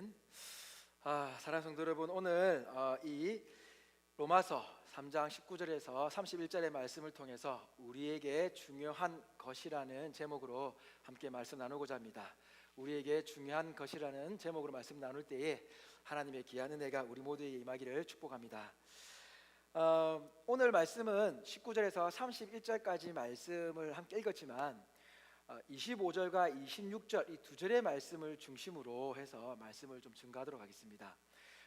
아멘. 사랑하는 성도 여러분, 오늘 이 로마서 3장 19절에서 31절의 말씀을 통해서 우리에게 중요한 것이라는 제목으로 함께 말씀 나누고자 합니다. 우리에게 중요한 것이라는 제목으로 말씀 나눌 때에 하나님의 귀한 은혜가 우리 모두에게 임하기를 축복합니다. 오늘 말씀은 19절에서 31절까지 말씀을 함께 읽었지만 25절과 26절 이 두 절의 말씀을 중심으로 해서 말씀을 좀 증가하도록 하겠습니다.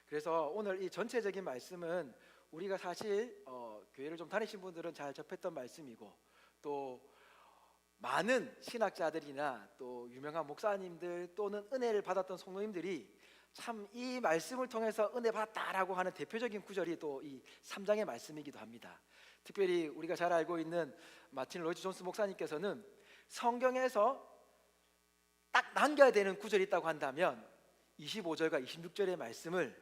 그래서 오늘 이 전체적인 말씀은 우리가 사실 교회를 좀 다니신 분들은 잘 접했던 말씀이고, 또 많은 신학자들이나 또 유명한 목사님들 또는 은혜를 받았던 성도님들이 참 이 말씀을 통해서 은혜 받았다라고 하는 대표적인 구절이 또 이 3장의 말씀이기도 합니다. 특별히 우리가 잘 알고 있는 마틴 로이드 존스 목사님께서는 성경에서 딱 남겨야 되는 구절이 있다고 한다면 25절과 26절의 말씀을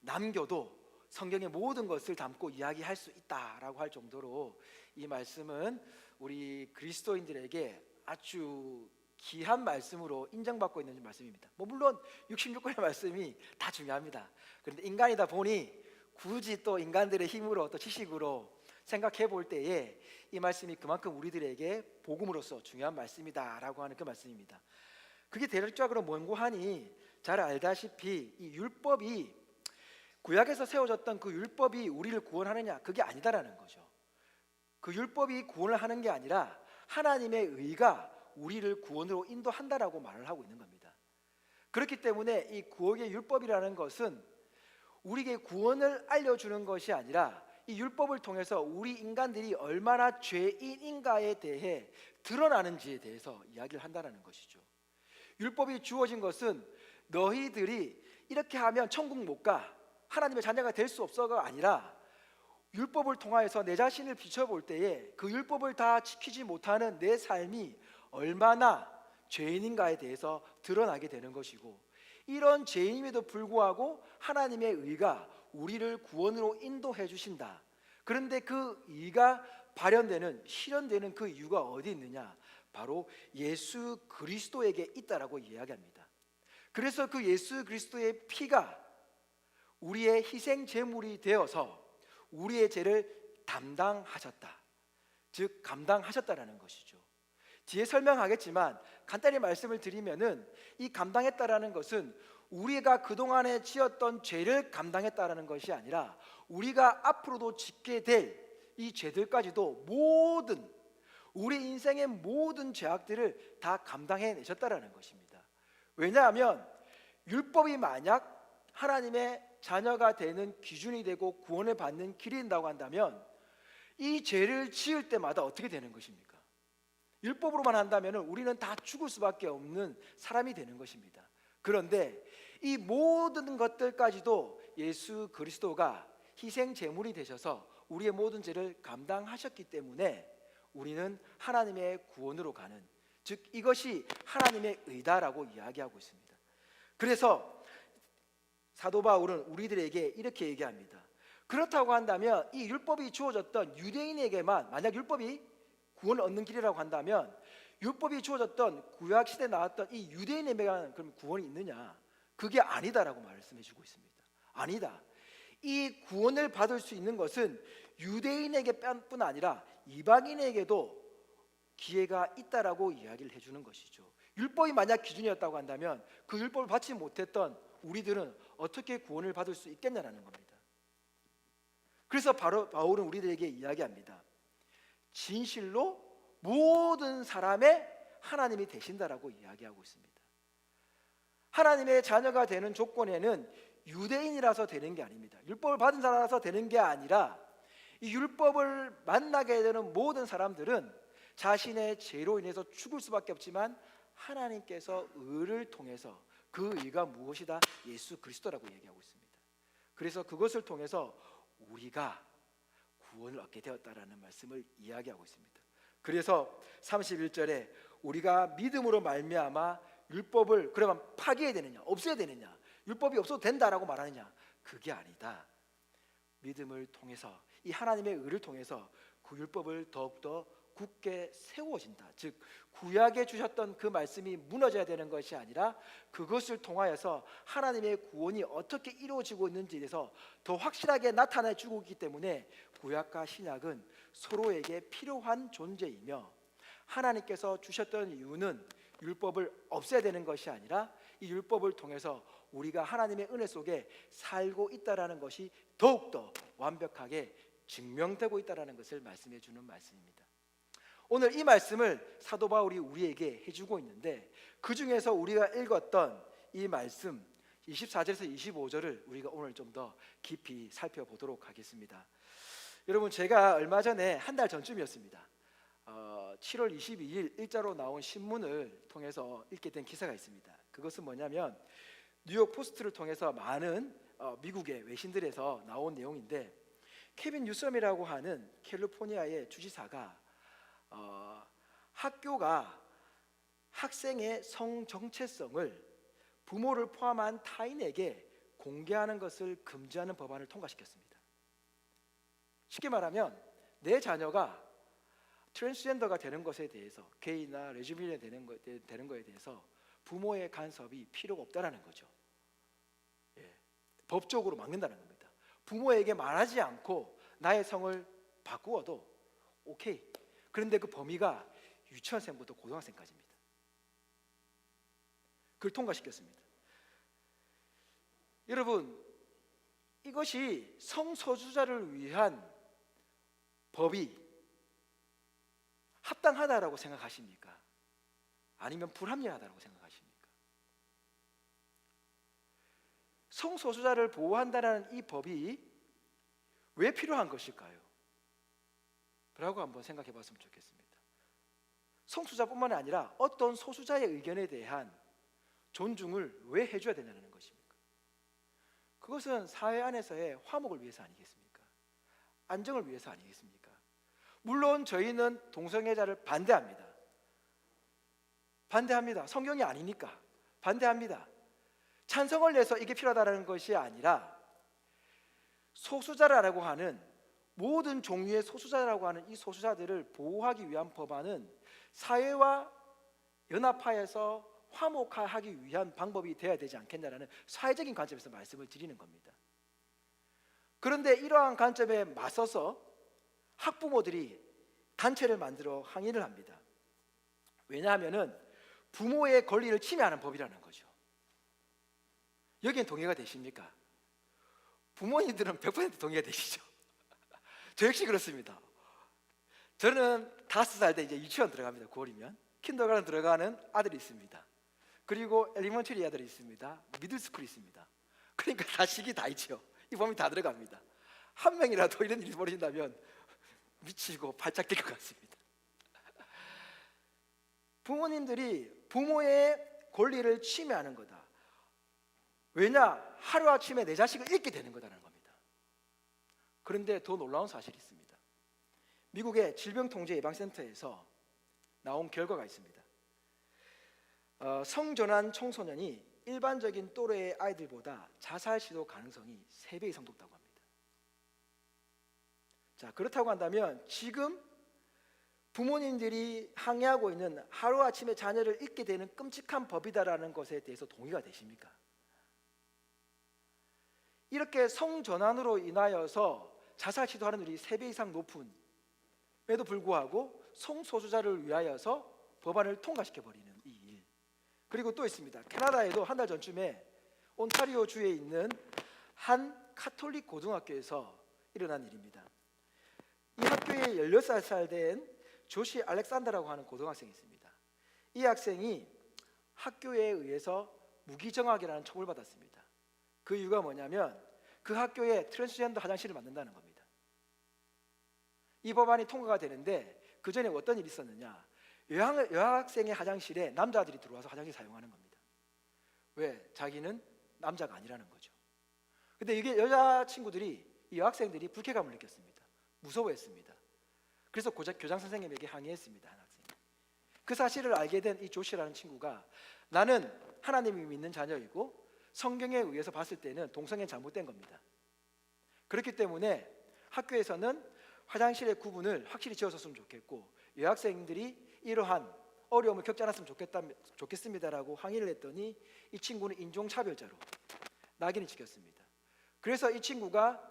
남겨도 성경의 모든 것을 담고 이야기할 수 있다라고 할 정도로 이 말씀은 우리 그리스도인들에게 아주 귀한 말씀으로 인정받고 있는 말씀입니다. 물론 66권의 말씀이 다 중요합니다. 그런데 인간이다 보니 굳이 또 인간들의 힘으로 또 지식으로 생각해 볼 때에 이 말씀이 그만큼 우리들에게 복음으로서 중요한 말씀이다라고 하는 그 말씀입니다. 그게 대략적으로 뭔고 하니 잘 알다시피 이 율법이, 구약에서 세워졌던 그 율법이 우리를 구원하느냐, 그게 아니다라는 거죠. 그 율법이 구원을 하는 게 아니라 하나님의 의가 우리를 구원으로 인도한다라고 말을 하고 있는 겁니다. 그렇기 때문에 이 구약의 율법이라는 것은 우리에게 구원을 알려주는 것이 아니라 이 율법을 통해서 우리 인간들이 얼마나 죄인인가에 대해 드러나는지에 대해서 이야기를 한다는 것이죠. 율법이 주어진 것은 너희들이 이렇게 하면 천국 못 가, 하나님의 자녀가 될 수 없어가 아니라 율법을 통하여서 내 자신을 비춰볼 때에 그 율법을 다 지키지 못하는 내 삶이 얼마나 죄인인가에 대해서 드러나게 되는 것이고, 이런 죄인임에도 불구하고 하나님의 의가 우리를 구원으로 인도해 주신다. 그런데 그 의가 발현되는, 실현되는 그 이유가 어디 있느냐? 바로 예수 그리스도에게 있다라고 이야기합니다. 그래서 그 예수 그리스도의 피가 우리의 희생 제물이 되어서 우리의 죄를 담당하셨다, 즉 감당하셨다라는 것이죠. 뒤에 설명하겠지만 간단히 말씀을 드리면은 이 감당했다라는 것은 우리가 그동안에 지었던 죄를 감당했다라는 것이 아니라 우리가 앞으로도 짓게 될 이 죄들까지도 모든 우리 인생의 모든 죄악들을 다 감당해 내셨다라는 것입니다. 왜냐하면 율법이 만약 하나님의 자녀가 되는 기준이 되고 구원을 받는 길이 된다고 한다면 이 죄를 지을 때마다 어떻게 되는 것입니까? 율법으로만 한다면 우리는 다 죽을 수밖에 없는 사람이 되는 것입니다. 그런데 이 모든 것들까지도 예수 그리스도가 희생 제물이 되셔서 우리의 모든 죄를 감당하셨기 때문에 우리는 하나님의 구원으로 가는, 즉 이것이 하나님의 의다라고 이야기하고 있습니다. 그래서 사도 바울은 우리들에게 이렇게 얘기합니다. 그렇다고 한다면 이 율법이 주어졌던 유대인에게만, 만약 율법이 구원을 얻는 길이라고 한다면 율법이 주어졌던 구약 시대에 나왔던 이 유대인에게만 그럼 구원이 있느냐? 그게 아니다라고 말씀해 주고 있습니다. 아니다. 이 구원을 받을 수 있는 것은 유대인에게뿐 아니라 이방인에게도 기회가 있다라고 이야기를 해주는 것이죠. 율법이 만약 기준이었다고 한다면 그 율법을 받지 못했던 우리들은 어떻게 구원을 받을 수 있겠냐라는 겁니다. 그래서 바로 바울은 우리들에게 이야기합니다. 진실로 모든 사람의 하나님이 되신다라고 이야기하고 있습니다. 하나님의 자녀가 되는 조건에는 유대인이라서 되는 게 아닙니다. 율법을 받은 사람이라서 되는 게 아니라 이 율법을 만나게 되는 모든 사람들은 자신의 죄로 인해서 죽을 수밖에 없지만 하나님께서 의를 통해서 그 의가 무엇이다? 예수 그리스도라고 얘기하고 있습니다. 그래서 그것을 통해서 우리가 구원을 얻게 되었다라는 말씀을 이야기하고 있습니다. 그래서 31절에 우리가 믿음으로 말미암아 율법을 그러면 파기해야 되느냐, 없애야 되느냐, 율법이 없어도 된다라고 말하느냐? 그게 아니다. 믿음을 통해서, 이 하나님의 의를 통해서 그 율법을 더욱더 굳게 세워진다. 즉 구약에 주셨던 그 말씀이 무너져야 되는 것이 아니라 그것을 통하여서 하나님의 구원이 어떻게 이루어지고 있는지에 대해서 더 확실하게 나타내 주고 있기 때문에 구약과 신약은 서로에게 필요한 존재이며, 하나님께서 주셨던 이유는 율법을 없애야 되는 것이 아니라 이 율법을 통해서 우리가 하나님의 은혜 속에 살고 있다라는 것이 더욱더 완벽하게 증명되고 있다라는 것을 말씀해 주는 말씀입니다. 오늘 이 말씀을 사도 바울이 우리에게 해주고 있는데, 그 중에서 우리가 읽었던 이 말씀 24절에서 25절을 우리가 오늘 좀 더 깊이 살펴보도록 하겠습니다. 여러분, 제가 얼마 전에 한 달 전쯤이었습니다. 7월 22일 일자로 나온 신문을 통해서 읽게 된 기사가 있습니다. 그것은 뭐냐면 뉴욕 포스트를 통해서 많은 미국의 외신들에서 나온 내용인데, 케빈 뉴섬이라고 하는 캘리포니아의 주지사가 학교가 학생의 성 정체성을 부모를 포함한 타인에게 공개하는 것을 금지하는 법안을 통과시켰습니다. 쉽게 말하면 내 자녀가 트랜스젠더가 되는 것에 대해서, 게이나 레즈비언이 되는 것에 대해서 부모의 간섭이 필요가 없다라는 거죠. 법적으로 막는다는 겁니다. 부모에게 말하지 않고 나의 성을 바꾸어도 오케이. 그런데 그 범위가 유치원생부터 고등학생까지입니다. 그걸 통과시켰습니다. 여러분, 이것이 성소수자를 위한 법이 합당하다라고 생각하십니까? 아니면 불합리하다라고 생각하십니까? 성소수자를 보호한다는 이 법이 왜 필요한 것일까요? 라고 한번 생각해 봤으면 좋겠습니다. 성소수자뿐만 아니라 어떤 소수자의 의견에 대한 존중을 왜 해줘야 되냐는 것입니까? 그것은 사회 안에서의 화목을 위해서 아니겠습니까? 안정을 위해서 아니겠습니까? 물론 저희는 동성애자를 반대합니다. 성경이 아니니까 반대합니다. 찬성을 내서 이게 필요하다는 것이 아니라 소수자라고 하는, 모든 종류의 소수자라고 하는 이 소수자들을 보호하기 위한 법안은 사회와 연합하여서 화목하기 위한 방법이 되어야 되지 않겠냐라는 사회적인 관점에서 말씀을 드리는 겁니다. 그런데 이러한 관점에 맞서서 학부모들이 단체를 만들어 항의를 합니다. 왜냐하면 부모의 권리를 침해하는 법이라는 거죠. 여기엔 동의가 되십니까? 부모님들은 100% 동의가 되시죠? 저 역시 그렇습니다. 저는 5살 때 이제 유치원 들어갑니다. 9월이면 킨더가든 들어가는 아들이 있습니다. 그리고 엘리먼터리 아들이 있습니다. 미들스쿨이 있습니다. 그러니까 다 시기 다 있죠. 이 범위 다 들어갑니다. 한 명이라도 이런 일이 벌어진다면 미치고 발작 뛸 것 같습니다. 부모님들이 부모의 권리를 침해하는 거다. 왜냐? 하루아침에 내 자식을 잃게 되는 거다라는 겁니다. 그런데 더 놀라운 사실이 있습니다. 미국의 질병통제예방센터에서 나온 결과가 있습니다. 성전환 청소년이 일반적인 또래의 아이들보다 자살 시도 가능성이 3배 이상 높다고 합니다. 자, 그렇다고 한다면 지금 부모님들이 항의하고 있는 하루아침에 자녀를 잃게 되는 끔찍한 법이다라는 것에 대해서 동의가 되십니까? 이렇게 성전환으로 인하여서 자살 시도하는 일이 3배 이상 높음에도 불구하고 성소수자를 위하여서 법안을 통과시켜버리는 이 일. 그리고 또 있습니다. 캐나다에도 한 달 전쯤에 온타리오 주에 있는 한 카톨릭 고등학교에서 일어난 일입니다. 이 학교에 16살 된 조시 알렉산더라고 하는 고등학생이 있습니다. 이 학생이 학교에 의해서 무기정학이라는 처벌을 받았습니다. 그 이유가 뭐냐면 그 학교에 트랜스젠더 화장실을 만든다는 겁니다. 이 법안이 통과가 되는데 그 전에 어떤 일이 있었느냐? 여학생의 화장실에 남자들이 들어와서 화장실 사용하는 겁니다. 왜? 자기는 남자가 아니라는 거죠. 근데 이게 여자친구들이, 이 여학생들이 불쾌감을 느꼈습니다. 무서워했습니다. 그래서 교장 선생님에게 항의했습니다. 한 학생이. 그 사실을 알게 된 이 조시라는 친구가, 나는 하나님이 믿는 자녀이고 성경에 의해서 봤을 때는 동성애는 잘못된 겁니다. 그렇기 때문에 학교에서는 화장실의 구분을 확실히 지어줬으면 좋겠고, 여학생들이 이러한 어려움을 겪지 않았으면 좋겠습니다라고 항의를 했더니 이 친구는 인종차별자로 낙인이 찍혔습니다. 그래서 이 친구가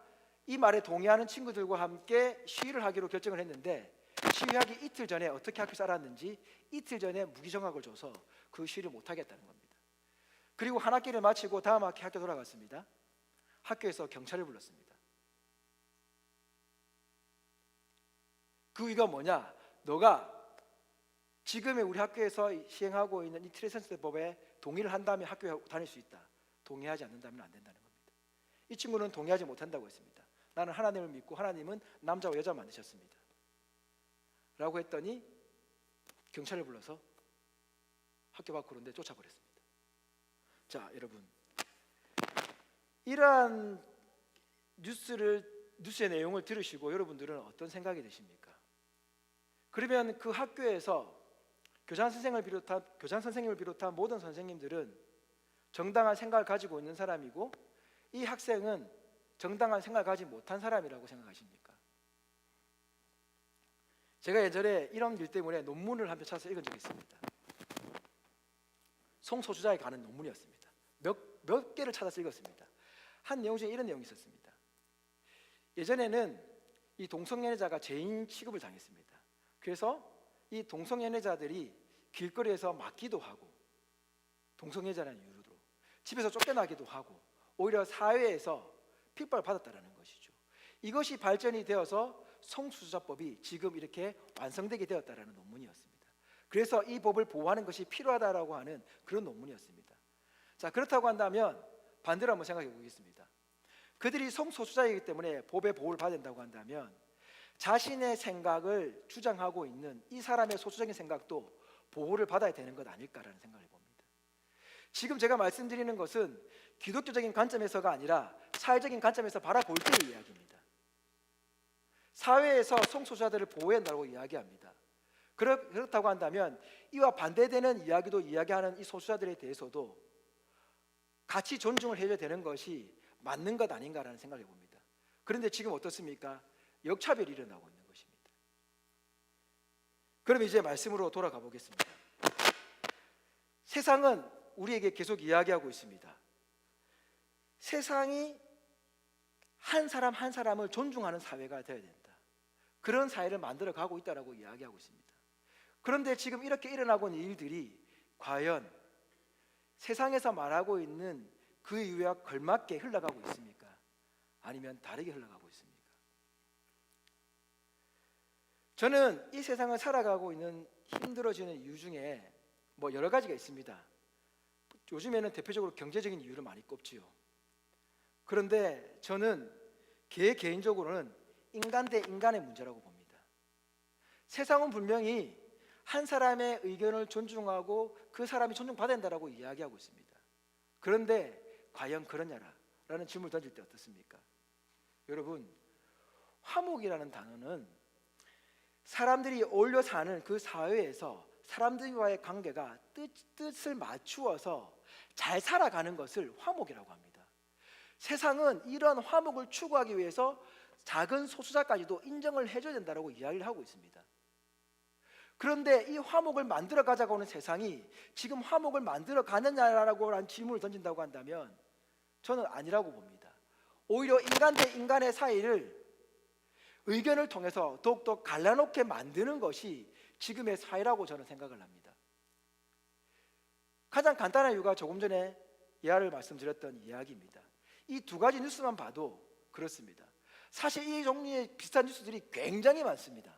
이 말에 동의하는 친구들과 함께 시위를 하기로 결정을 했는데, 시위하기 이틀 전에 어떻게 학교에서 알았는지 이틀 전에 무기정학을 줘서 그 시위를 못하겠다는 겁니다. 그리고 한 학기를 마치고 다음 학기 돌아갔습니다. 학교에서 경찰을 불렀습니다. 그 이유가 뭐냐? 너가 지금의 우리 학교에서 시행하고 있는 이 트랜스젠더법에 동의를 한다면 학교에 다닐 수 있다. 동의하지 않는다면 안 된다는 겁니다. 이 친구는 동의하지 못한다고 했습니다. 나는 하나님을 믿고 하나님은 남자와 여자 만드셨습니다 라고 했더니 경찰을 불러서 학교 밖으로 쫓아버렸습니다. 자, 여러분, 이러한 뉴스의 내용을 들으시고 여러분들은 어떤 생각이 드십니까? 그러면 그 학교에서 교장 선생님을 비롯한 모든 선생님들은 정당한 생각을 가지고 있는 사람이고, 이 학생은 정당한 생각을 가지지 못한 사람이라고 생각하십니까? 제가 예전에 이런 일 때문에 논문을 한 편 찾아서 읽은 적이 있습니다. 성소수자에 관한 논문이었습니다. 몇 개를 찾아서 읽었습니다. 한 내용 중에 이런 내용이 있었습니다. 예전에는 이 동성연애자가 죄인 취급을 당했습니다. 그래서 이 동성연애자들이 길거리에서 맞기도 하고, 동성연애자라는 이유로 집에서 쫓겨나기도 하고, 오히려 사회에서 핍박을 받았다는 것이죠. 이것이 발전이 되어서 성소수자법이 지금 이렇게 완성되게 되었다는 논문이었습니다. 그래서 이 법을 보호하는 것이 필요하다라고 하는 그런 논문이었습니다. 자, 그렇다고 한다면 반대로 한번 생각해 보겠습니다. 그들이 성소수자이기 때문에 법의 보호를 받아야 된다고 한다면 자신의 생각을 주장하고 있는 이 사람의 소수적인 생각도 보호를 받아야 되는 것 아닐까라는 생각을 해봅니다. 지금 제가 말씀드리는 것은 기독교적인 관점에서가 아니라 사회적인 관점에서 바라볼 때의 이야기입니다. 사회에서 성소수자들을 보호해야 한다고 이야기합니다. 그렇다고 한다면 이와 반대되는 이야기도 이야기하는 이 소수자들에 대해서도 같이 존중을 해줘야 되는 것이 맞는 것 아닌가라는 생각을 해봅니다. 그런데 지금 어떻습니까? 역차별이 일어나고 있는 것입니다. 그럼 이제 말씀으로 돌아가 보겠습니다. 세상은 우리에게 계속 이야기하고 있습니다. 세상이 한 사람 한 사람을 존중하는 사회가 되어야 된다. 그런 사회를 만들어 가고 있다고 이야기하고 있습니다. 그런데 지금 이렇게 일어나고 있는 일들이 과연 세상에서 말하고 있는 그 이유와 걸맞게 흘러가고 있습니까? 아니면 다르게 흘러가고 있습니까? 저는 이 세상을 살아가고 있는 힘들어지는 이유 중에 여러 가지가 있습니다. 요즘에는 대표적으로 경제적인 이유를 많이 꼽지요. 그런데 저는 개인적으로는 인간 대 인간의 문제라고 봅니다. 세상은 분명히 한 사람의 의견을 존중하고 그 사람이 존중받아야 된다고 이야기하고 있습니다. 그런데 과연 그러냐라는 질문을 던질 때 어떻습니까? 여러분, 화목이라는 단어는 사람들이 어울려 사는 그 사회에서 사람들과의 관계가 뜻을 맞추어서 잘 살아가는 것을 화목이라고 합니다. 세상은 이런 화목을 추구하기 위해서 작은 소수자까지도 인정을 해줘야 된다고 이야기를 하고 있습니다. 그런데 이 화목을 만들어 가자고 하는 세상이 지금 화목을 만들어 가느냐라고 하는 질문을 던진다고 한다면 저는 아니라고 봅니다. 오히려 인간 대 인간의 사이를 의견을 통해서 더욱더 갈라놓게 만드는 것이 지금의 사회라고 저는 생각을 합니다. 가장 간단한 이유가 조금 전에 예화를 말씀드렸던 이야기입니다. 이 두 가지 뉴스만 봐도 그렇습니다. 사실 이 종류의 비슷한 뉴스들이 굉장히 많습니다.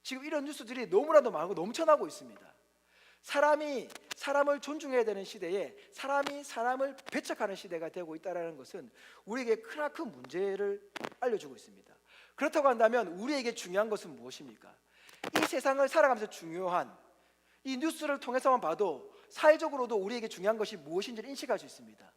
지금 이런 뉴스들이 너무나도 많고 넘쳐나고 있습니다. 사람이 사람을 존중해야 되는 시대에 사람이 사람을 배척하는 시대가 되고 있다는 것은 우리에게 크나큰 문제를 알려주고 있습니다. 그렇다고 한다면 우리에게 중요한 것은 무엇입니까? 이 세상을 살아가면서 중요한 이 뉴스를 통해서만 봐도 사회적으로도 우리에게 중요한 것이 무엇인지를 인식할 수 있습니다.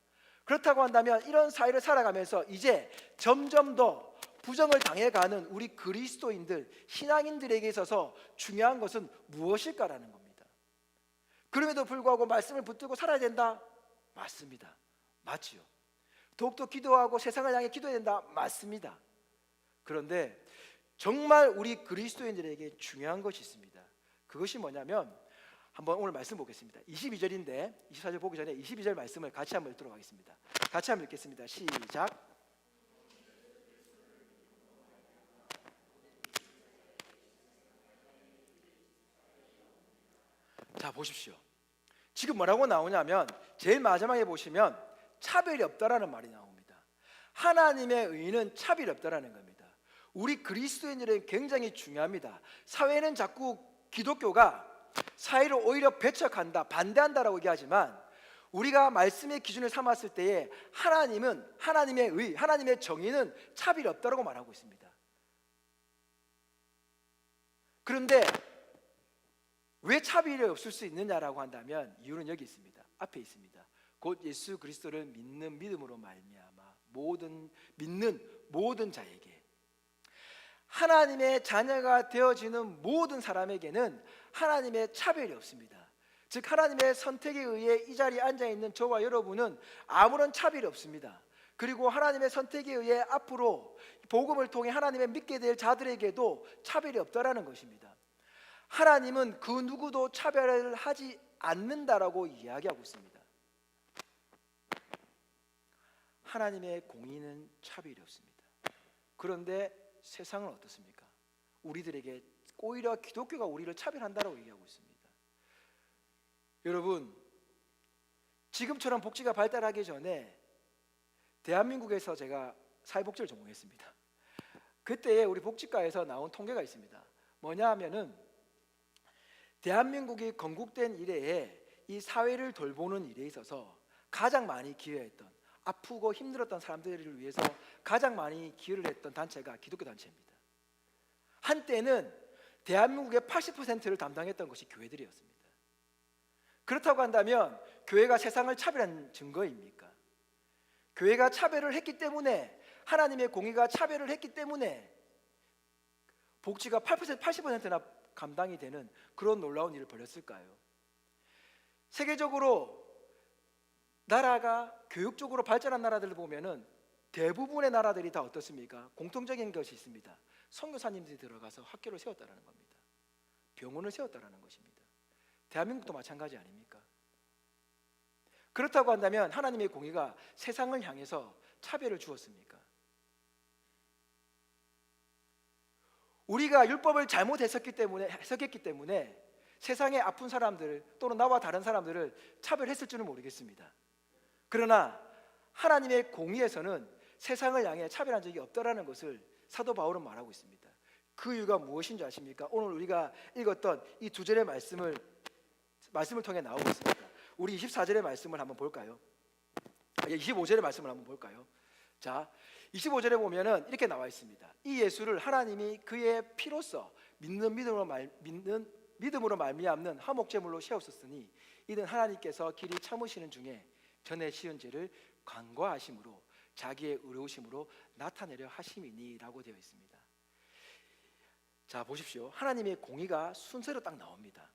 그렇다고 한다면 이런 사회를 살아가면서 이제 점점 더 부정을 당해가는 우리 그리스도인들, 신앙인들에게 있어서 중요한 것은 무엇일까라는 겁니다. 그럼에도 불구하고 말씀을 붙들고 살아야 된다? 맞습니다. 맞지요. 더욱더 기도하고 세상을 향해 기도해야 된다? 맞습니다. 그런데 정말 우리 그리스도인들에게 중요한 것이 있습니다. 그것이 뭐냐면 한번 오늘 말씀 보겠습니다. 22절인데 24절 보기 전에 22절 말씀을 같이 한번 읽도록 하겠습니다. 같이 한번 읽겠습니다. 시작. 자, 보십시오. 지금 뭐라고 나오냐면 제일 마지막에 보시면 차별이 없다라는 말이 나옵니다. 하나님의 의는 차별이 없다라는 겁니다. 우리 그리스도인들은 굉장히 중요합니다. 사회는 자꾸 기독교가 사회를 오히려 배척한다, 반대한다라고 얘기하지만 우리가 말씀의 기준을 삼았을 때에 하나님은 하나님의 의, 하나님의 정의는 차별이 없다라고 말하고 있습니다. 그런데 왜 차별이 없을 수 있느냐라고 한다면 이유는 여기 있습니다. 앞에 있습니다. 곧 예수 그리스도를 믿는 믿음으로 말미암아 믿는 모든 자에게, 하나님의 자녀가 되어지는 모든 사람에게는 하나님의 차별이 없습니다. 즉 하나님의 선택에 의해 이 자리에 앉아있는 저와 여러분은 아무런 차별이 없습니다. 그리고 하나님의 선택에 의해 앞으로 복음을 통해 하나님의 믿게 될 자들에게도 차별이 없다라는 것입니다. 하나님은 그 누구도 차별을 하지 않는다라고 이야기하고 있습니다. 하나님의 공의는 차별이 없습니다. 그런데 세상은 어떻습니까? 우리들에게 오히려 기독교가 우리를 차별한다라고 얘기하고 있습니다. 여러분, 지금처럼 복지가 발달하기 전에 대한민국에서 제가 사회복지를 전공했습니다. 그때 우리 복지과에서 나온 통계가 있습니다. 뭐냐 하면은 대한민국이 건국된 이래에 이 사회를 돌보는 일에 있어서 가장 많이 기여했던, 아프고 힘들었던 사람들을 위해서 가장 많이 기여를 했던 단체가 기독교 단체입니다. 한때는 대한민국의 80%를 담당했던 것이 교회들이었습니다. 그렇다고 한다면 교회가 세상을 차별한 증거입니까? 교회가 차별을 했기 때문에, 하나님의 공의가 차별을 했기 때문에 복지가 80%나 감당이 되는 그런 놀라운 일을 벌였을까요? 세계적으로 나라가 교육적으로 발전한 나라들을 보면은 대부분의 나라들이 다 어떻습니까? 공통적인 것이 있습니다. 선교사님들이 들어가서 학교를 세웠다라는 겁니다. 병원을 세웠다라는 것입니다. 대한민국도 마찬가지 아닙니까? 그렇다고 한다면 하나님의 공의가 세상을 향해서 차별을 주었습니까? 우리가 율법을 잘못 해석했기 때문에 세상에 아픈 사람들 또는 나와 다른 사람들을 차별했을 줄은 모르겠습니다. 그러나 하나님의 공의에서는 세상을 향해 차별한 적이 없다라는 것을 사도 바울은 말하고 있습니다. 그 이유가 무엇인지 아십니까? 오늘 우리가 읽었던 이 두 절의 말씀을 통해 나오고 있습니다. 우리 24절의 말씀을 한번 볼까요? 25절의 말씀을 한번 볼까요? 자, 25절에 보면은 이렇게 나와 있습니다. 이 예수를 하나님이 그의 피로써 믿는 믿음으로 말미암는 화목제물로 세우셨으니 이는 하나님께서 길이 참으시는 중에 전에 지은 죄를 간과하심으로 자기의 의로우심으로 나타내려 하심이니라고 되어 있습니다. 자, 보십시오. 하나님의 공의가 순서로 딱 나옵니다.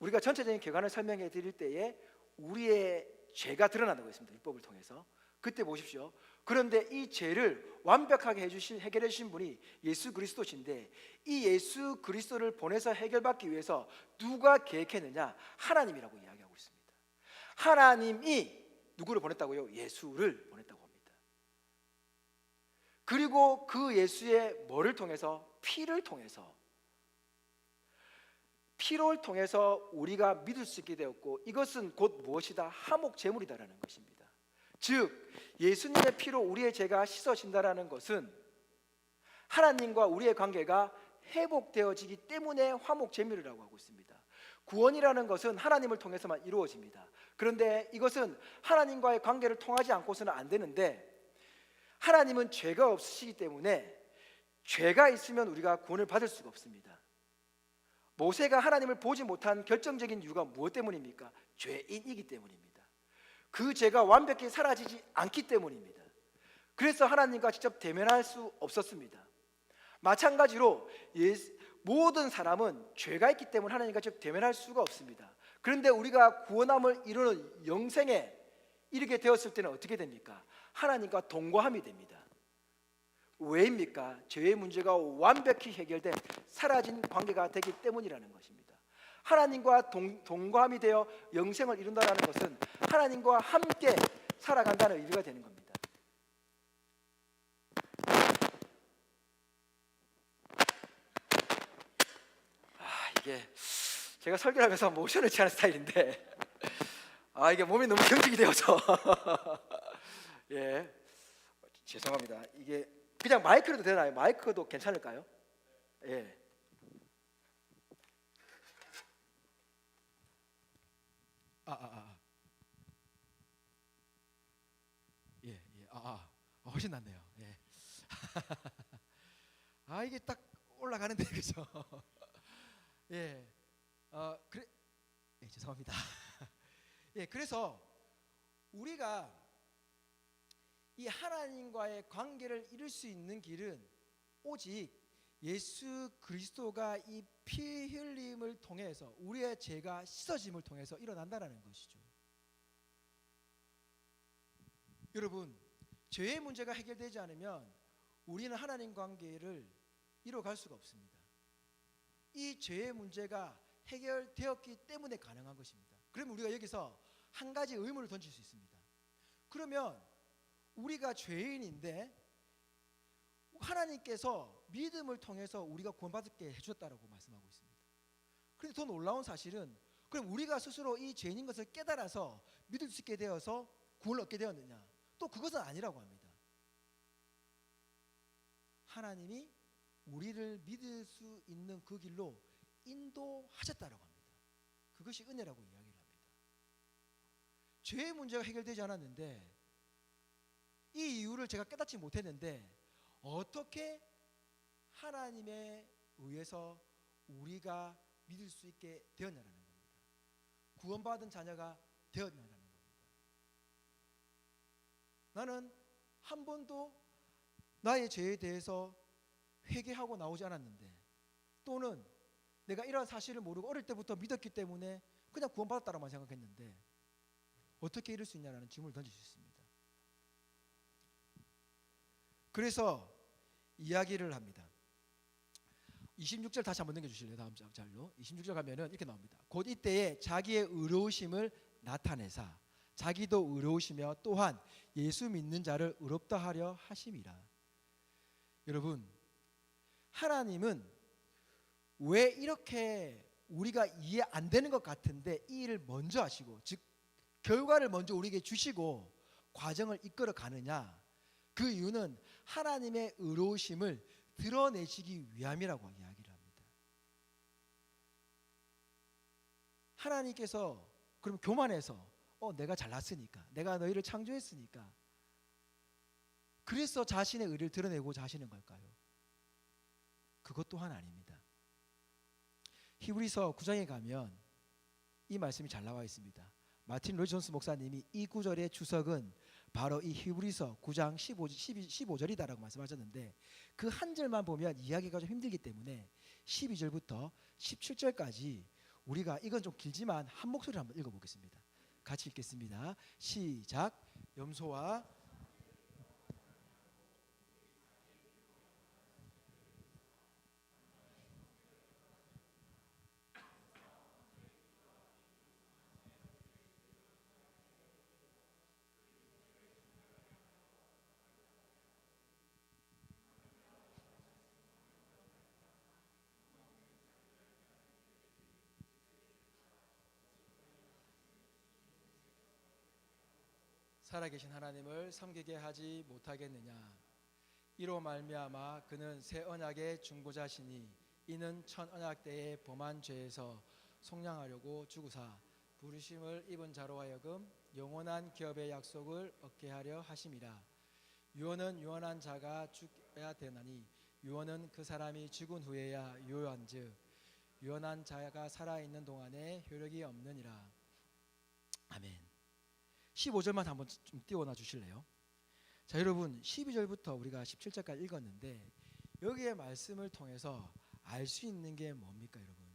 우리가 전체적인 개관을 설명해 드릴 때에 우리의 죄가 드러난다고 했습니다. 율법을 통해서. 그때 보십시오. 그런데 이 죄를 완벽하게 해결해 주신 분이 예수 그리스도신데, 이 예수 그리스도를 보내서 해결받기 위해서 누가 계획했느냐? 하나님이라고 이야기하고 있습니다. 하나님이 누구를 보냈다고요? 예수를 보냈다고 합니다. 그리고 그 예수의 뭐를 통해서? 피를 통해서 우리가 믿을 수 있게 되었고, 이것은 곧 무엇이다? 화목 제물이다라는 것입니다. 즉 예수님의 피로 우리의 죄가 씻어진다라는 것은 하나님과 우리의 관계가 회복되어지기 때문에 화목 제물이라고 하고 있습니다. 구원이라는 것은 하나님을 통해서만 이루어집니다. 그런데 이것은 하나님과의 관계를 통하지 않고서는 안 되는데, 하나님은 죄가 없으시기 때문에 죄가 있으면 우리가 구원을 받을 수가 없습니다. 모세가 하나님을 보지 못한 결정적인 이유가 무엇 때문입니까? 죄인이기 때문입니다. 그 죄가 완벽히 사라지지 않기 때문입니다. 그래서 하나님과 직접 대면할 수 없었습니다. 마찬가지로 모든 사람은 죄가 있기 때문에 하나님과 직접 대면할 수가 없습니다. 그런데 우리가 구원함을 이루는 영생에 이르게 되었을 때는 어떻게 됩니까? 하나님과 동거함이 됩니다. 왜입니까? 죄의 문제가 완벽히 해결된 사라진 관계가 되기 때문이라는 것입니다. 하나님과 동거함이 되어 영생을 이룬다는 것은 하나님과 함께 살아간다는 의미가 되는 겁니다. 이게 제가 설교를 하면서 모션을 취하는 스타일인데 이게 몸이 너무 경직이 되어서 예, 죄송합니다. 이게 그냥 마이크로도 되나요? 마이크도 괜찮을까요? 예. 예. 훨씬 낫네요. 예. 이게 딱 올라가는데 그죠? 예. 그래. 예, 죄송합니다. 예, 그래서 우리가 이 하나님과의 관계를 이룰 수 있는 길은 오직 예수 그리스도가 이 피 흘림을 통해서 우리의 죄가 씻어짐을 통해서 일어난다라는 것이죠. 여러분, 죄의 문제가 해결되지 않으면 우리는 하나님 관계를 이뤄갈 수가 없습니다. 이 죄의 문제가 해결되었기 때문에 가능한 것입니다. 그러면 우리가 여기서 한 가지 의문을 던질 수 있습니다. 그러면 우리가 죄인인데 하나님께서 믿음을 통해서 우리가 구원받게 해주셨다라고 말씀하고 있습니다. 그런데 더 놀라운 사실은 그럼 우리가 스스로 이 죄인인 것을 깨달아서 믿을 수 있게 되어서 구원을 얻게 되었느냐? 또 그것은 아니라고 합니다. 하나님이 우리를 믿을 수 있는 그 길로 인도하셨다라고 합니다. 그것이 은혜라고 이야기를 합니다. 죄의 문제가 해결되지 않았는데 이 이유를 제가 깨닫지 못했는데 어떻게 하나님에 의해서 우리가 믿을 수 있게 되었냐라는 겁니다. 구원받은 자녀가 되었냐라는 겁니다. 나는 한 번도 나의 죄에 대해서 회개하고 나오지 않았는데 또는 내가 이러한 사실을 모르고 어릴 때부터 믿었기 때문에 그냥 구원받았다라고만 생각했는데 어떻게 이럴 수 있냐라는 질문을 던질 수 있습니다. 그래서 이야기를 합니다. 26절 다시 한번 넘겨주실래요? 다음 절로 26절 가면은 이렇게 나옵니다. 곧 이때에 자기의 의로우심을 나타내사 자기도 의로우시며 또한 예수 믿는 자를 의롭다 하려 하심이라. 여러분, 하나님은 왜 이렇게 우리가 이해 안 되는 것 같은데 이 일을 먼저 하시고 즉 결과를 먼저 우리에게 주시고 과정을 이끌어 가느냐? 그 이유는 하나님의 의로우심을 드러내시기 위함이라고 이야기를 합니다. 하나님께서 그럼 교만해서 내가 잘났으니까 내가 너희를 창조했으니까 그래서 자신의 의를 드러내고자 하시는 걸까요? 그것 또한 아닙니다. 히브리서 9장에 가면 이 말씀이 잘 나와 있습니다. 마틴 로이 존스 목사님이 이 구절의 주석은 바로 이 히브리서 9장 15절이다라고 말씀하셨는데 그 한 절만 보면 이해하기가 좀 힘들기 때문에 12절부터 17절까지 우리가 이건 좀 길지만 한 목소리로 한번 읽어보겠습니다. 같이 읽겠습니다. 시작. 염소와 살아계신 하나님을 섬기게 하지 못하겠느냐? 이로 말미암아 그는 새 언약의 중보자시니 이는 첫 언약 때에 범한 죄에서 속량하려고 죽으사 부르심을 입은 자로 하여금 영원한 기업의 약속을 얻게 하려 하심이라. 유언은 유언한 자가 죽어야 되나니 유언은 그 사람이 죽은 후에야 유효한즉 유언한 자가 살아있는 동안에 효력이 없느니라. 아멘. 15절만 한번 좀 띄워놔 주실래요? 자, 여러분 12절부터 우리가 17절까지 읽었는데 여기에 말씀을 통해서 알 수 있는 게 뭡니까, 여러분?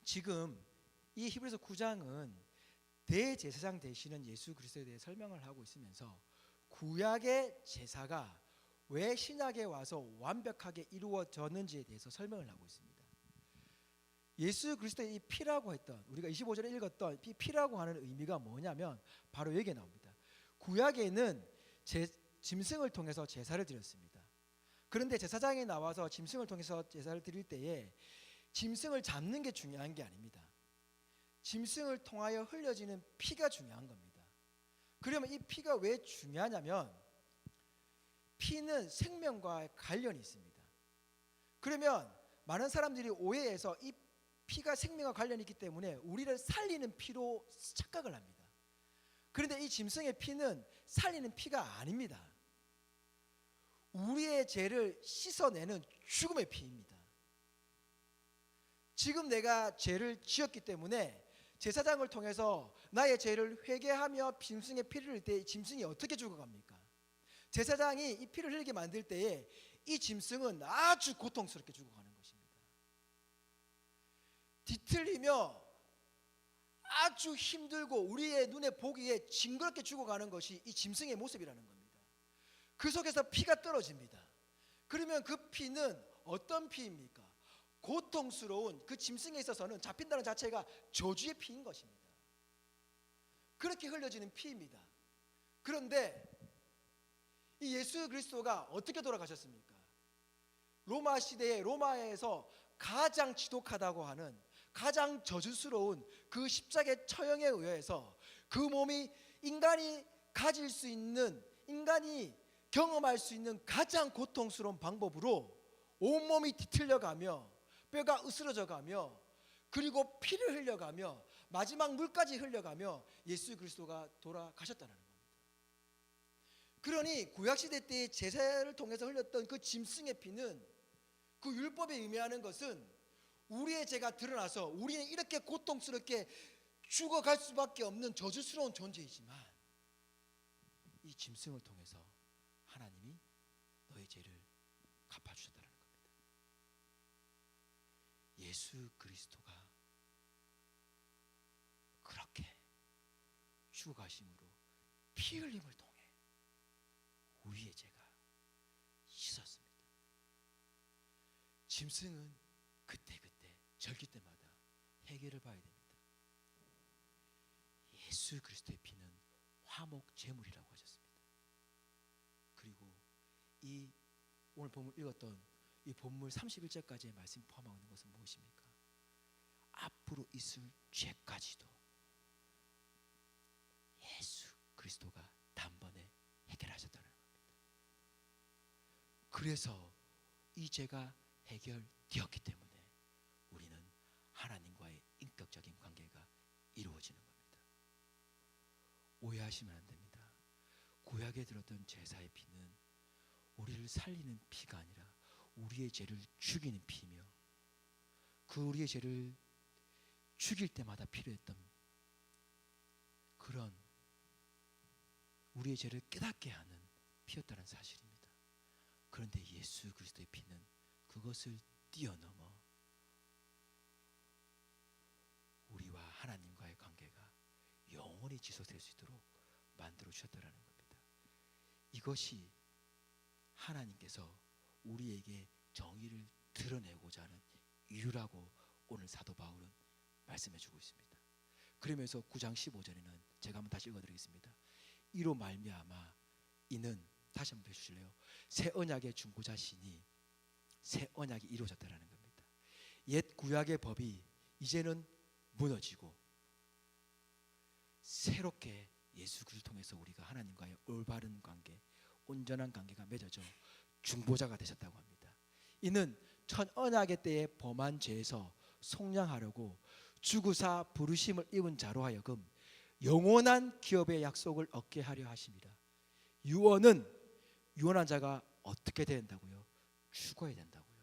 지금 이 히브리서 9장은 대제사장 되시는 예수 그리스도에 대해 설명을 하고 있으면서 구약의 제사가 왜 신약에 와서 완벽하게 이루어졌는지에 대해서 설명을 하고 있습니다. 예수 그리스도의 이 피라고 했던, 우리가 25절에 읽었던 이 피라고 하는 의미가 뭐냐면 바로 여기에 나옵니다. 구약에는 짐승을 통해서 제사를 드렸습니다. 그런데 제사장이 나와서 짐승을 통해서 제사를 드릴 때에 짐승을 잡는 게 중요한 게 아닙니다. 짐승을 통하여 흘려지는 피가 중요한 겁니다. 그러면 이 피가 왜 중요하냐면 피는 생명과 관련이 있습니다. 그러면 많은 사람들이 오해해서 이 피가 생명과 관련이 있기 때문에 우리를 살리는 피로 착각을 합니다. 그런데 이 짐승의 피는 살리는 피가 아닙니다. 우리의 죄를 씻어내는 죽음의 피입니다. 지금 내가 죄를 지었기 때문에 제사장을 통해서 나의 죄를 회개하며 짐승의 피를 흘릴 때 짐승이 어떻게 죽어갑니까? 제사장이 이 피를 흘리게 만들 때에 이 짐승은 아주 고통스럽게 죽어가는 것입니다. 뒤틀리며 아주 힘들고 우리의 눈에 보기에 징그럽게 죽어가는 것이 이 짐승의 모습이라는 겁니다. 그 속에서 피가 떨어집니다. 그러면 그 피는 어떤 피입니까? 고통스러운 그 짐승에 있어서는 잡힌다는 자체가 저주의 피인 것입니다. 그렇게 흘려지는 피입니다. 그런데 이 예수 그리스도가 어떻게 돌아가셨습니까? 로마 시대에 로마에서 가장 지독하다고 하는 가장 저주스러운 그 십자가의 처형에 의해서 그 몸이 인간이 가질 수 있는, 인간이 경험할 수 있는 가장 고통스러운 방법으로 온몸이 뒤틀려가며 뼈가 으스러져가며 그리고 피를 흘려가며 마지막 물까지 흘려가며 예수 그리스도가 돌아가셨다는 겁니다. 그러니 구약시대 때의 제사를 통해서 흘렸던 그 짐승의 피는 그 율법에 의미하는 것은 우리의 죄가 드러나서 우리는 이렇게 고통스럽게 죽어갈 수밖에 없는 저주스러운 존재이지만 이 짐승을 통해서 하나님이 너의 죄를 갚아주셨다는 겁니다. 예수 그리스도가 그렇게 죽어가심으로 피 흘림을 통해 우리의 죄가 씻었습니다. 짐승은 그때그때 절기 때마다 해결을 봐야 됩니다. 예수 그리스도의 피는 화목 제물이라고 하셨습니다. 그리고 이 오늘 본문 읽었던 이 본문 31절까지의 말씀 포함하고 있는 것은 무엇입니까? 앞으로 있을 죄까지도 예수 그리스도가 단번에 해결하셨다는 겁니다. 그래서 이 죄가 해결되었기 때문에 우리는 하나님과의 인격적인 관계가 이루어지는 겁니다. 오해하시면 안 됩니다. 구약에 들었던 제사의 피는 우리를 살리는 피가 아니라 우리의 죄를 죽이는 피이며 그 우리의 죄를 죽일 때마다 필요했던 그런 우리의 죄를 깨닫게 하는 피였다는 사실입니다. 그런데 예수 그리스도의 피는 그것을 뛰어넘어 우리와 하나님과의 관계가 영원히 지속될 수 있도록 만들어 주셨다는 겁니다. 이것이 하나님께서 우리에게 정의를 드러내고자 하는 이유라고 오늘 사도 바울은 말씀해 주고 있습니다. 그러면서 9장 15절에는 제가 한번 다시 읽어드리겠습니다. 이로 말미암아 이는, 다시 한번 해주실래요? 새 언약의 중보자시니 새 언약이 이루어졌다는 겁니다. 옛 구약의 법이 이제는 무너지고 새롭게 예수 그리스도를 통해서 우리가 하나님과의 올바른 관계, 온전한 관계가 맺어져 중보자가 되셨다고 합니다. 이는 첫 언약의 때에 범한 죄에서 속량하려고 주구사 부르심을 입은 자로 하여금 영원한 기업의 약속을 얻게 하려 하십니다. 유언한 자가 어떻게 된다고요? 죽어야 된다고요.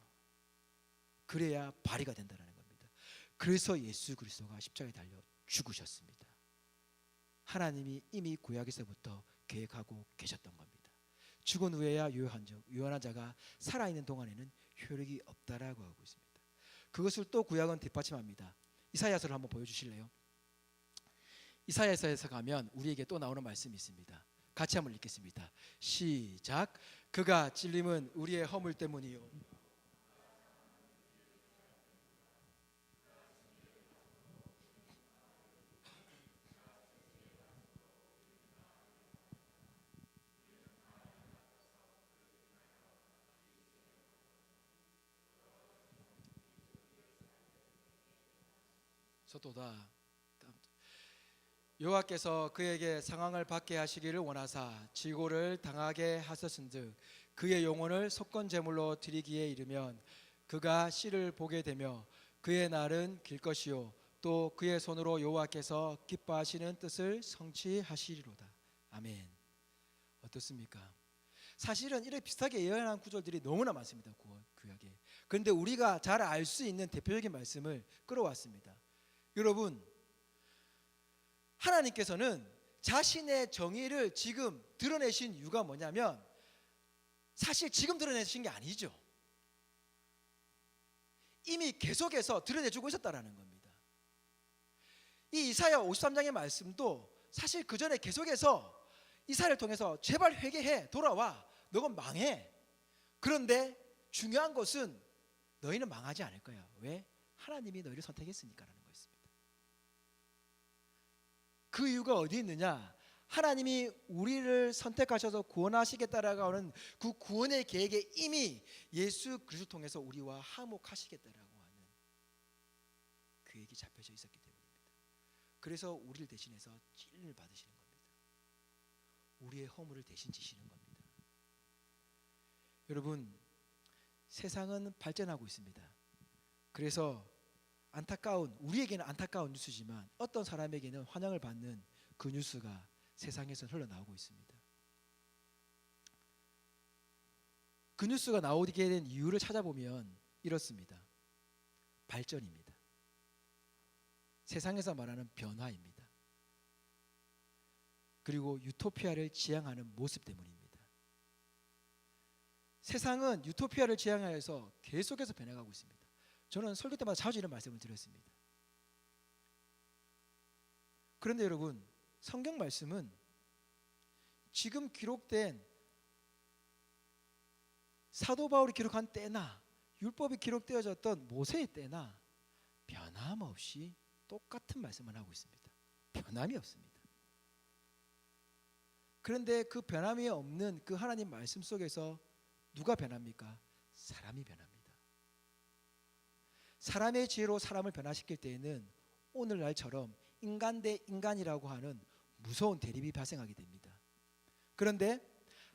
그래야 발의가 된다는 겁니다. 그래서 예수 그리스도가 십자가에 달려 죽으셨습니다. 하나님이 이미 구약에서부터 계획하고 계셨던 겁니다. 죽은 후에야 유언한 자가 살아있는 동안에는 효력이 없다라고 하고 있습니다. 그것을 또 구약은 뒷받침합니다. 이사야서를 한번 보여주실래요? 이사야서에서 가면 우리에게 또 나오는 말씀이 있습니다. 같이 한번 읽겠습니다. 시작. 그가 찔림은 우리의 허물 때문이요. 서도다. 여호와께서 그에게 상황을 받게 하시기를 원하사 지고를 당하게 하셨은즉 그의 영혼을 속건 제물로 드리기에 이르면 그가 씨를 보게 되며 그의 날은 길 것이요 또 그의 손으로 여호와께서 기뻐하시는 뜻을 성취하시리로다. 아멘. 어떻습니까? 사실은 이렇게 비슷하게 예언한 구절들이 너무나 많습니다. 구약에. 그런데 우리가 잘 알 수 있는 대표적인 말씀을 끌어왔습니다. 여러분, 하나님께서는 자신의 정의를 지금 드러내신 이유가 뭐냐면 사실 지금 드러내신 게 아니죠. 이미 계속해서 드러내주고 있었다라는 겁니다. 이 이사야 53장의 말씀도 사실 그 전에 계속해서 이사야를 통해서 제발 회개해, 돌아와, 너건 망해. 그런데 중요한 것은 너희는 망하지 않을 거야. 왜? 하나님이 너희를 선택했으니까라는 것입니다. 그 이유가 어디 있느냐? 하나님이 우리를 선택하셔서 구원하시겠다라고 하는 그 구원의 계획에 이미 예수 그리스도를 통해서 우리와 화목하시겠다라고 하는 계획이 잡혀져 있었기 때문입니다. 그래서 우리를 대신해서 찔림을 받으시는 겁니다. 우리의 허물을 대신 지시는 겁니다. 여러분, 세상은 발전하고 있습니다. 그래서 우리에게는 안타까운 뉴스지만 어떤 사람에게는 환영을 받는 그 뉴스가 세상에서 흘러나오고 있습니다. 그 뉴스가 나오게 된 이유를 찾아보면 이렇습니다. 발전입니다. 세상에서 말하는 변화입니다. 그리고 유토피아를 지향하는 모습 때문입니다. 세상은 유토피아를 지향하여서 계속해서 변해가고 있습니다. 저는 설교 때마다 자주 이런 말씀을 드렸습니다. 그런데 여러분, 성경 말씀은 지금 기록된 사도 바울이 기록한 때나 율법이 기록되어졌던 모세의 때나 변함없이 똑같은 말씀을 하고 있습니다. 변함이 없습니다. 그런데 그 변함이 없는 그 하나님 말씀 속에서 누가 변합니까? 사람이 변합니다. 사람의 지혜로 사람을 변화시킬 때에는 오늘날처럼 인간 대 인간이라고 하는 무서운 대립이 발생하게 됩니다. 그런데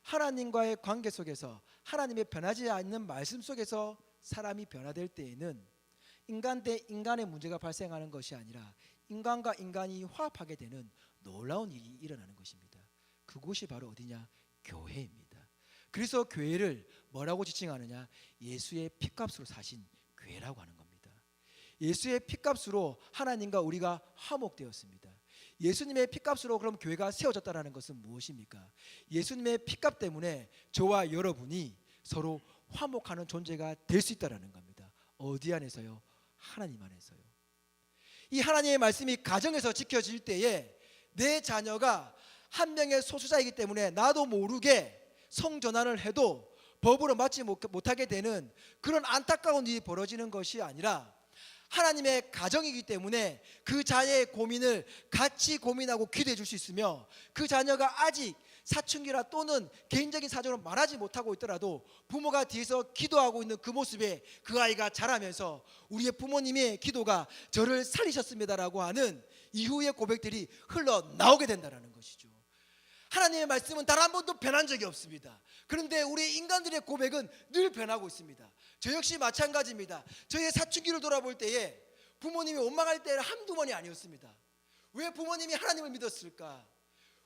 하나님과의 관계 속에서 하나님의 변하지 않는 말씀 속에서 사람이 변화될 때에는 인간 대 인간의 문제가 발생하는 것이 아니라 인간과 인간이 화합하게 되는 놀라운 일이 일어나는 것입니다. 그곳이 바로 어디냐? 교회입니다. 그래서 교회를 뭐라고 지칭하느냐? 예수의 피값으로 사신 교회라고 하는 겁니다. 예수의 피값으로 하나님과 우리가 화목되었습니다. 예수님의 피값으로 그럼 교회가 세워졌다는 것은 무엇입니까? 예수님의 피값 때문에 저와 여러분이 서로 화목하는 존재가 될 수 있다는 겁니다. 어디 안에서요? 하나님 안에서요. 이 하나님의 말씀이 가정에서 지켜질 때에 내 자녀가 한 명의 소수자이기 때문에 나도 모르게 성전환을 해도 법으로 맞지 못하게 되는 그런 안타까운 일이 벌어지는 것이 아니라 하나님의 가정이기 때문에 그 자녀의 고민을 같이 고민하고 기도해 줄 수 있으며 그 자녀가 아직 사춘기라 또는 개인적인 사정으로 말하지 못하고 있더라도 부모가 뒤에서 기도하고 있는 그 모습에 그 아이가 자라면서 우리의 부모님의 기도가 저를 살리셨습니다라고 하는 이후의 고백들이 흘러나오게 된다는 것이죠. 하나님의 말씀은 단 한 번도 변한 적이 없습니다. 그런데 우리 인간들의 고백은 늘 변하고 있습니다. 저 역시 마찬가지입니다. 저의 사춘기를 돌아볼 때에 부모님이 원망할 때는 한두 번이 아니었습니다. 왜 부모님이 하나님을 믿었을까?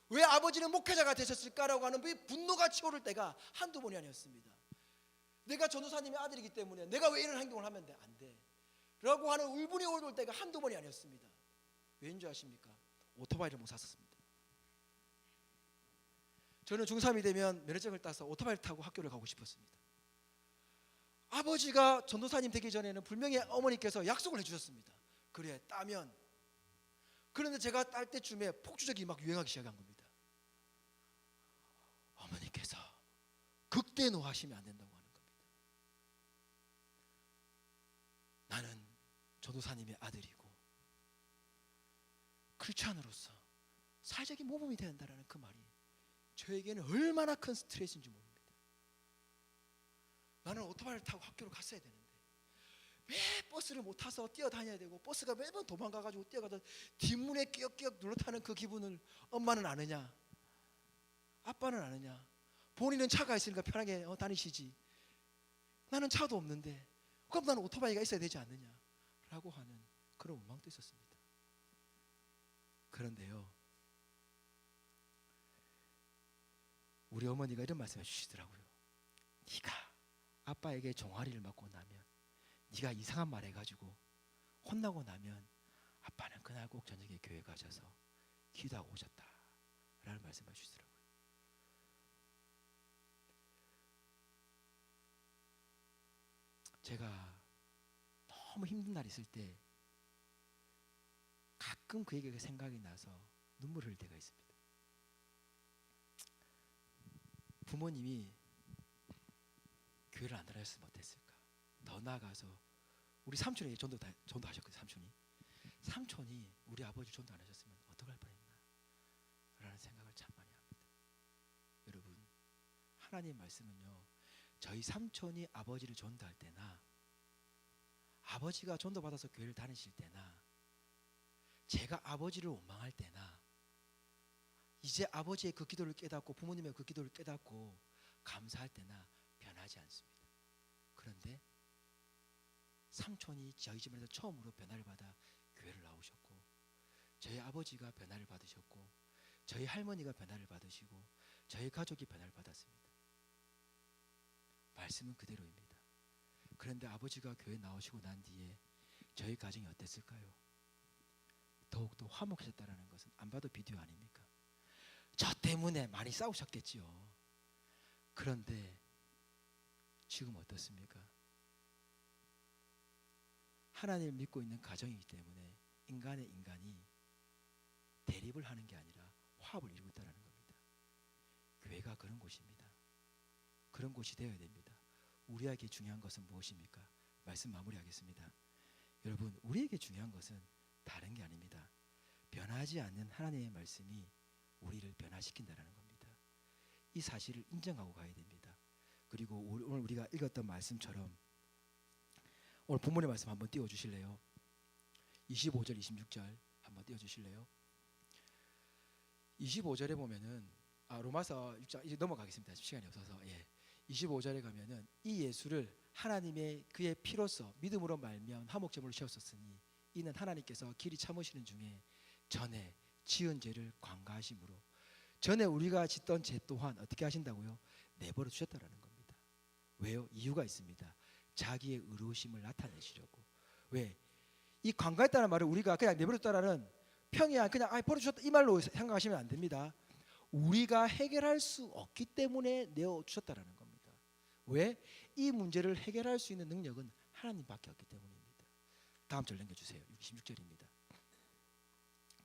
왜 아버지는 목회자가 되셨을까라고 하는 분노가 치오를 때가 한두 번이 아니었습니다. 내가 전도사님의 아들이기 때문에 내가 왜 이런 행동을 하면 안 돼? 라고 하는 울분이 올 때가 한두 번이 아니었습니다. 왜인 줄 아십니까? 오토바이를 못 샀었습니다. 저는 중3이 되면 면허증을 따서 오토바이를 타고 학교를 가고 싶었습니다. 아버지가 전도사님 되기 전에는 분명히 어머니께서 약속을 해주셨습니다. 그래 따면. 그런데 제가 딸 때쯤에 폭주적이 막 유행하기 시작한 겁니다. 어머니께서 극대 절대 노하시면 안 된다고 하는 겁니다. 나는 전도사님의 아들이고 크리스찬으로서 사회적인 모범이 되어야 한다는 그 말이 저에게는 얼마나 큰 스트레스인지 모릅니다. 나는 오토바이를 타고 학교를 갔어야 되는데 매 버스를 못 타서 뛰어다녀야 되고 버스가 매번 도망가가지고 뛰어가서 뒷문에 끼역끼역 눌러타는 그 기분을 엄마는 아느냐, 아빠는 아느냐. 본인은 차가 있으니까 편하게 다니시지, 나는 차도 없는데 그럼 나는 오토바이가 있어야 되지 않느냐라고 하는 그런 원망도 있었습니다. 그런데요, 우리 어머니가 이런 말씀을 주시더라고요. 네가 아빠에게 종아리를 맞고 나면, 네가 이상한 말 해가지고 혼나고 나면 아빠는 그날 꼭 저녁에 교회 가셔서 기도하고 오셨다 라는 말씀을 주시더라고요. 제가 너무 힘든 날 있을 때 가끔 그 얘기가 생각이 나서 눈물을 흘릴 때가 있습니다. 부모님이 교회를 안 다녔으면 어땠을까? 더 나아가서 우리 삼촌이 전도하셨거든요. 삼촌이 우리 아버지 전도 안 하셨으면 어떡할 뻔했나 라는 생각을 참 많이 합니다. 여러분, 하나님 말씀은요, 저희 삼촌이 아버지를 전도할 때나 아버지가 전도받아서 교회를 다니실 때나 제가 아버지를 원망할 때나 이제 아버지의 그 기도를 깨닫고 부모님의 그 기도를 깨닫고 감사할 때나 변하지 않습니다. 그런데 삼촌이 저희 집안에서 처음으로 변화를 받아 교회를 나오셨고, 저희 아버지가 변화를 받으셨고, 저희 할머니가 변화를 받으시고, 저희 가족이 변화를 받았습니다. 말씀은 그대로입니다. 그런데 아버지가 교회 나오시고 난 뒤에 저희 가정이 어땠을까요? 더욱더 화목해졌다는 것은 안 봐도 비디오 아닙니까? 저 때문에 많이 싸우셨겠지요. 그런데 지금 어떻습니까? 하나님을 믿고 있는 가정이기 때문에 인간이 대립을 하는 게 아니라 화합을 이루고 있다는 겁니다. 교회가 그런 곳입니다. 그런 곳이 되어야 됩니다. 우리에게 중요한 것은 무엇입니까? 말씀 마무리하겠습니다. 여러분, 우리에게 중요한 것은 다른 게 아닙니다. 변하지 않는 하나님의 말씀이 우리를 변화시킨다는 겁니다. 이 사실을 인정하고 가야 됩니다. 그리고 오늘 우리가 읽었던 말씀처럼 오늘 본문의 말씀 한번 띄워주실래요? 25절 26절 한번 띄워주실래요? 25절에 보면은 로마서 6장 이제 넘어가겠습니다. 시간이 없어서. 25절에 가면은 이 예수를 하나님의 그의 피로써 믿음으로 말미암아 화목제물로 세웠었으니 이는 하나님께서 길이 참으시는 중에 전에 지은 죄를 관가하심으로 전에 우리가 짓던 죄 또한 어떻게 하신다고요? 내버려 두셨다라는 겁니다. 왜요? 이유가 있습니다. 자기의 의로우심을 나타내시려고. 왜? 이 관가했다는 말을 우리가 그냥 내버려뒀다라는 평이야 그냥 버려주셨다 이 말로 생각하시면 안 됩니다. 우리가 해결할 수 없기 때문에 내어주셨다라는 겁니다. 왜? 이 문제를 해결할 수 있는 능력은 하나님밖에 없기 때문입니다. 다음 절 넘겨주세요. 66절입니다.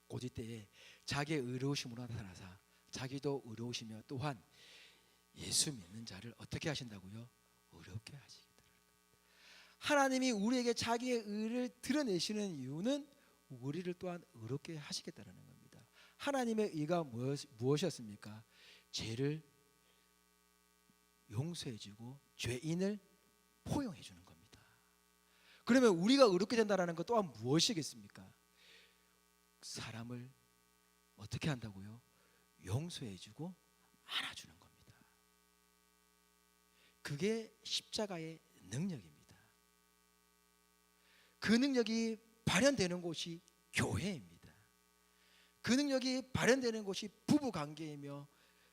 고지 때에 자기의 의로우심으로 나타나사 자기도 의로우시며 또한 예수 믿는 자를 어떻게 하신다고요? 의롭게 하시겠다. 하나님이 우리에게 자기의 의를 드러내시는 이유는 우리를 또한 의롭게 하시겠다는 겁니다. 하나님의 의가 무엇이었습니까? 죄를 용서해주고 죄인을 포용해주는 겁니다. 그러면 우리가 의롭게 된다는 것 또한 무엇이겠습니까? 사람을 어떻게 한다고요? 용서해주고 안아주는 겁니다. 그게 십자가의 능력입니다. 그 능력이 발현되는 곳이 교회입니다. 그 능력이 발현되는 곳이 부부 관계이며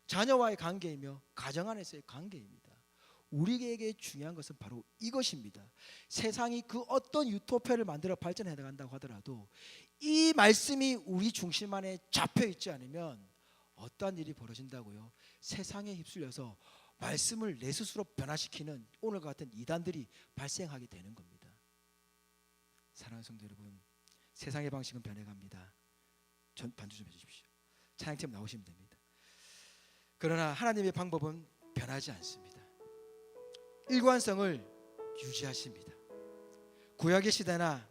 자녀와의 관계이며 가정 안에서의 관계입니다. 우리에게 중요한 것은 바로 이것입니다. 세상이 그 어떤 유토피아를 만들어 발전해 나간다고 하더라도 이 말씀이 우리 중심 안에 잡혀 있지 않으면 어떠한 일이 벌어진다고요? 세상에 휩쓸려서 말씀을 내 스스로 변화시키는 오늘과 같은 이단들이 발생하게 되는 겁니다. 사랑하는 성도 여러분, 세상의 방식은 변해갑니다. 반주 좀 해주십시오. 찬양팀 나오시면 됩니다. 그러나 하나님의 방법은 변하지 않습니다. 일관성을 유지하십니다. 구약의 시대나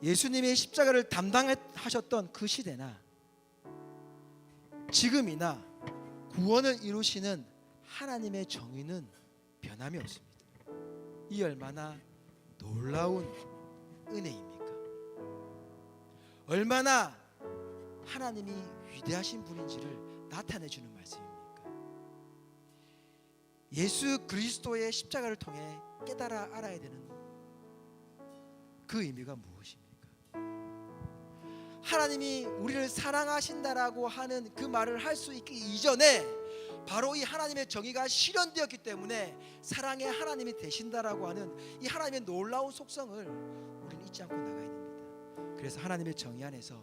예수님의 십자가를 담당하셨던 그 시대나 지금이나 구원을 이루시는 하나님의 정의는 변함이 없습니다. 이 얼마나 놀라운 은혜입니까? 얼마나 하나님이 위대하신 분인지를 나타내주는 말씀입니까? 예수 그리스도의 십자가를 통해 깨달아 알아야 되는 그 의미가 무엇입니까? 하나님이 우리를 사랑하신다라고 하는 그 말을 할 수 있기 이전에 바로 이 하나님의 정의가 실현되었기 때문에 사랑의 하나님이 되신다라고 하는 이 하나님의 놀라운 속성을 우리는 잊지 않고 나가야 됩니다. 그래서 하나님의 정의 안에서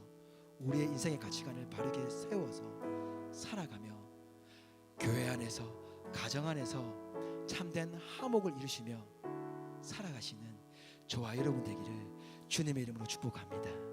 우리의 인생의 가치관을 바르게 세워서 살아가며 교회 안에서 가정 안에서 참된 화목을 이루시며 살아가시는 저와 여러분 되기를 주님의 이름으로 축복합니다.